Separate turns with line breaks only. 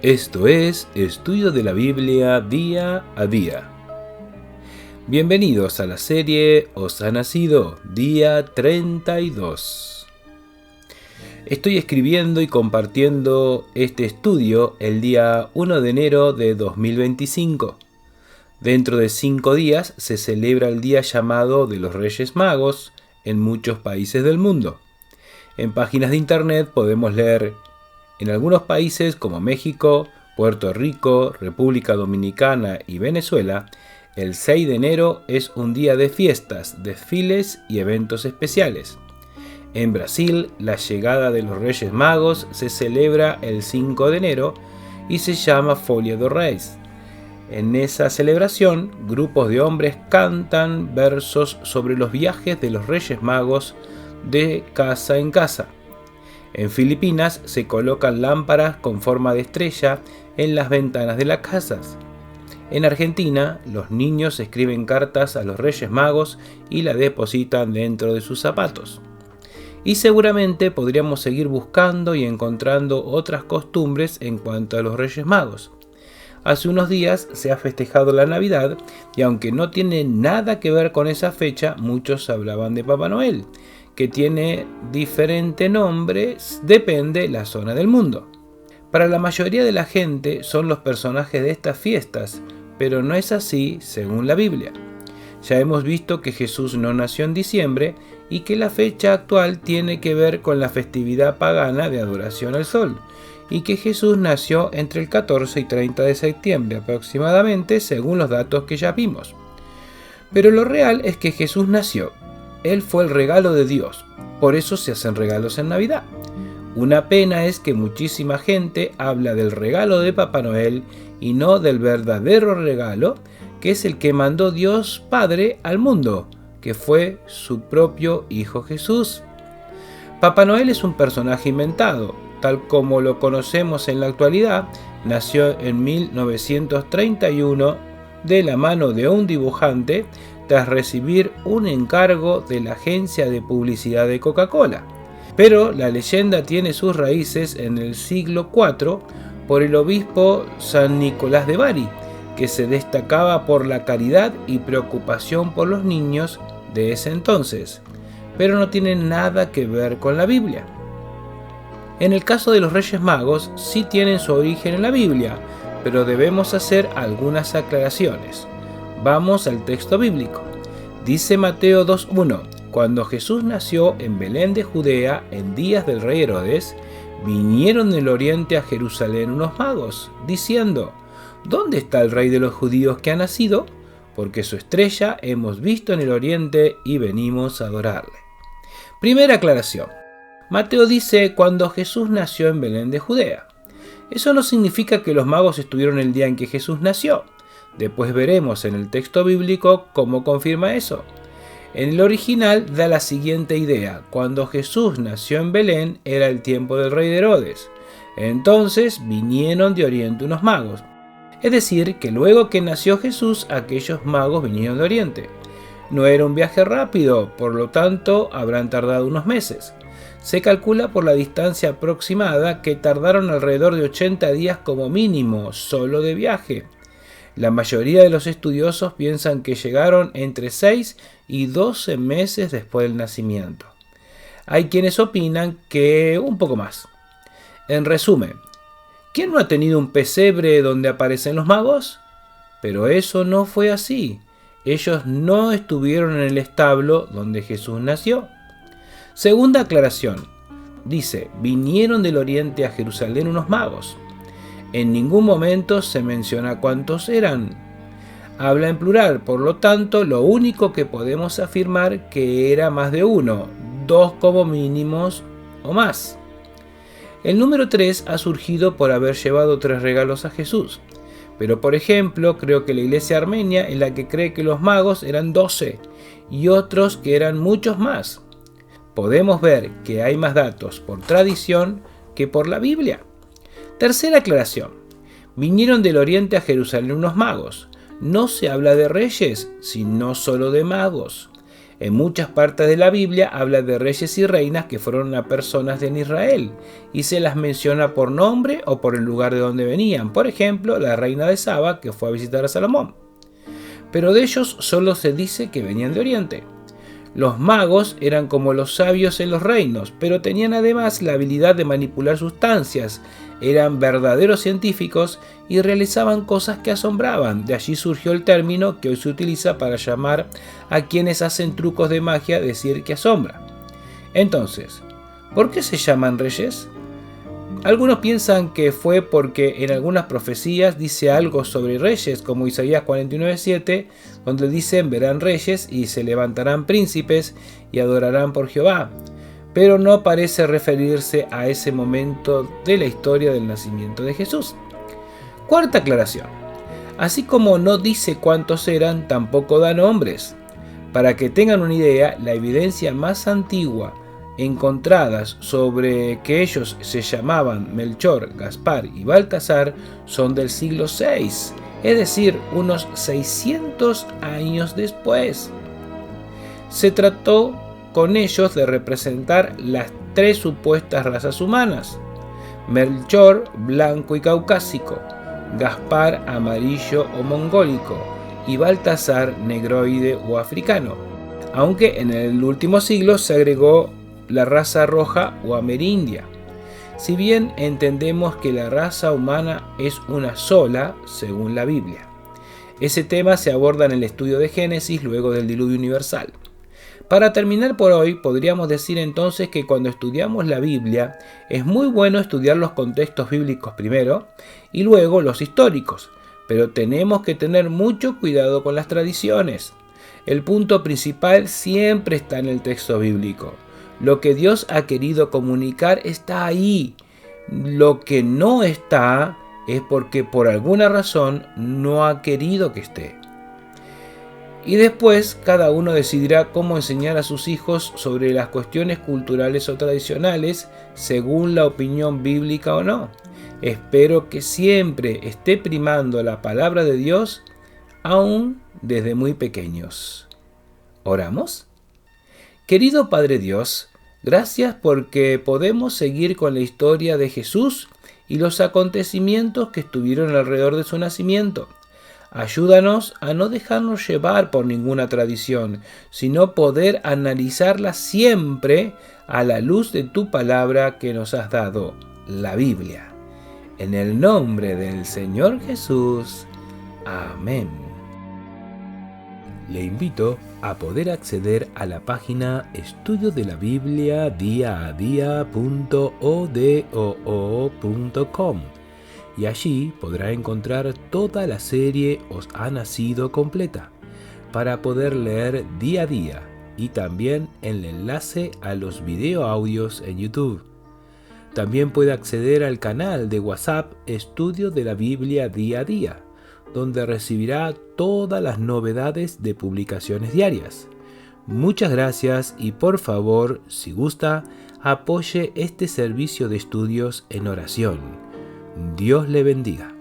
Esto es Estudio de la Biblia Día a Día. Bienvenidos a la serie Os ha nacido, día 32. Estoy escribiendo y compartiendo este estudio el día 1 de enero de 2025. Dentro de 5 días se celebra el día llamado de los Reyes Magos en muchos países del mundo. En páginas de internet podemos leer: en algunos países como México, Puerto Rico, República Dominicana y Venezuela, el 6 de enero es un día de fiestas, desfiles y eventos especiales. En Brasil, la llegada de los Reyes Magos se celebra el 5 de enero y se llama Folia do Reis. En esa celebración, grupos de hombres cantan versos sobre los viajes de los Reyes Magos de casa en casa. En Filipinas se colocan lámparas con forma de estrella en las ventanas de las casas. En Argentina, los niños escriben cartas a los Reyes Magos y las depositan dentro de sus zapatos. Y seguramente podríamos seguir buscando y encontrando otras costumbres en cuanto a los Reyes Magos. Hace unos días se ha festejado la Navidad y aunque no tiene nada que ver con esa fecha, muchos hablaban de Papá Noel, que tiene diferentes nombres, depende la zona del mundo. Para la mayoría de la gente son los personajes de estas fiestas, pero no es así según la Biblia. Ya hemos visto que Jesús no nació en diciembre y que la fecha actual tiene que ver con la festividad pagana de adoración al sol, y que Jesús nació entre el 14 y 30 de septiembre aproximadamente según los datos que ya vimos. Pero lo real es que Jesús nació. Él fue el regalo de Dios, por eso se hacen regalos en Navidad. Una pena es que muchísima gente habla del regalo de Papá Noel y no del verdadero regalo, que es el que mandó Dios Padre al mundo, que fue su propio Hijo Jesús. Papá Noel es un personaje inventado, tal como lo conocemos en la actualidad. Nació en 1931 de la mano de un dibujante tras recibir un encargo de la agencia de publicidad de Coca-Cola. Pero la leyenda tiene sus raíces en el siglo IV por el obispo San Nicolás de Bari, que se destacaba por la caridad y preocupación por los niños de ese entonces, pero no tiene nada que ver con la Biblia. En el caso de los Reyes Magos sí tienen su origen en la Biblia, pero debemos hacer algunas aclaraciones. Vamos al texto bíblico. Dice Mateo 2:1: cuando Jesús nació en Belén de Judea en días del rey Herodes, vinieron del oriente a Jerusalén unos magos, diciendo: ¿dónde está el rey de los judíos que ha nacido? Porque su estrella hemos visto en el oriente y venimos a adorarle. Primera aclaración. Mateo dice cuando Jesús nació en Belén de Judea. Eso no significa que los magos estuvieron el día en que Jesús nació. Después veremos en el texto bíblico cómo confirma eso. En el original da la siguiente idea: cuando Jesús nació en Belén era el tiempo del rey de Herodes. Entonces vinieron de oriente unos magos. Es decir, que luego que nació Jesús, aquellos magos vinieron de oriente. No era un viaje rápido, por lo tanto habrán tardado unos meses. Se calcula por la distancia aproximada que tardaron alrededor de 80 días como mínimo, solo de viaje. La mayoría de los estudiosos piensan que llegaron entre 6 y 12 meses después del nacimiento. Hay quienes opinan que un poco más. En resumen, ¿quién no ha tenido un pesebre donde aparecen los magos? Pero eso no fue así. Ellos no estuvieron en el establo donde Jesús nació. Segunda aclaración. Dice, vinieron del oriente a Jerusalén unos magos. En ningún momento se menciona cuántos eran. Habla en plural, por lo tanto, lo único que podemos afirmar que era más de uno, 2 como mínimos o más. El número 3 ha surgido por haber llevado 3 regalos a Jesús. Pero por ejemplo, creo que la iglesia armenia es la que cree que los magos eran 12 y otros que eran muchos más. Podemos ver que hay más datos por tradición que por la Biblia. Tercera aclaración. Vinieron del oriente a Jerusalén unos magos. No se habla de reyes, sino solo de magos. En muchas partes de la Biblia habla de reyes y reinas que fueron a personas en Israel y se las menciona por nombre o por el lugar de donde venían. Por ejemplo, la reina de Saba que fue a visitar a Salomón. Pero de ellos solo se dice que venían de Oriente. Los magos eran como los sabios en los reinos, pero tenían además la habilidad de manipular sustancias, eran verdaderos científicos y realizaban cosas que asombraban. De allí surgió el término que hoy se utiliza para llamar a quienes hacen trucos de magia, decir que asombra. Entonces, ¿por qué se llaman reyes? Algunos piensan que fue porque en algunas profecías dice algo sobre reyes, como Isaías 49:7, donde dicen verán reyes y se levantarán príncipes y adorarán por Jehová, pero no parece referirse a ese momento de la historia del nacimiento de Jesús. Cuarta aclaración. Así como no dice cuántos eran, tampoco da nombres. Para que tengan una idea, la evidencia más antigua encontradas sobre que ellos se llamaban Melchor, Gaspar y Baltasar son del siglo VI, es decir, unos 600 años después. Se trató con ellos de representar las tres supuestas razas humanas: Melchor, blanco y caucásico; Gaspar, amarillo o mongólico; y Baltasar, negroide o africano, aunque en el último siglo se agregó la raza roja o amerindia. Si bien entendemos que la raza humana es una sola, según la Biblia. Ese tema se aborda en el estudio de Génesis luego del diluvio universal. Para terminar por hoy, podríamos decir entonces que cuando estudiamos la Biblia, es muy bueno estudiar los contextos bíblicos primero y luego los históricos, pero tenemos que tener mucho cuidado con las tradiciones. El punto principal siempre está en el texto bíblico. Lo que Dios ha querido comunicar está ahí. Lo que no está es porque por alguna razón no ha querido que esté. Y después cada uno decidirá cómo enseñar a sus hijos sobre las cuestiones culturales o tradicionales según la opinión bíblica o no. Espero que siempre esté primando la palabra de Dios, aún desde muy pequeños. ¿Oramos? Querido Padre Dios, gracias porque podemos seguir con la historia de Jesús y los acontecimientos que estuvieron alrededor de su nacimiento. Ayúdanos a no dejarnos llevar por ninguna tradición, sino poder analizarla siempre a la luz de tu palabra que nos has dado, la Biblia. En el nombre del Señor Jesús. Amén. Le invito a poder acceder a la página Estudio de la Biblia diaadía.odoo.com y allí podrá encontrar toda la serie Os ha nacido completa para poder leer día a día y también el enlace a los videoaudios en YouTube. También puede acceder al canal de WhatsApp Estudio de la Biblia Día a Día, donde recibirá todas las novedades de publicaciones diarias. Muchas gracias y por favor, si gusta, apoye este servicio de estudios en oración. Dios le bendiga.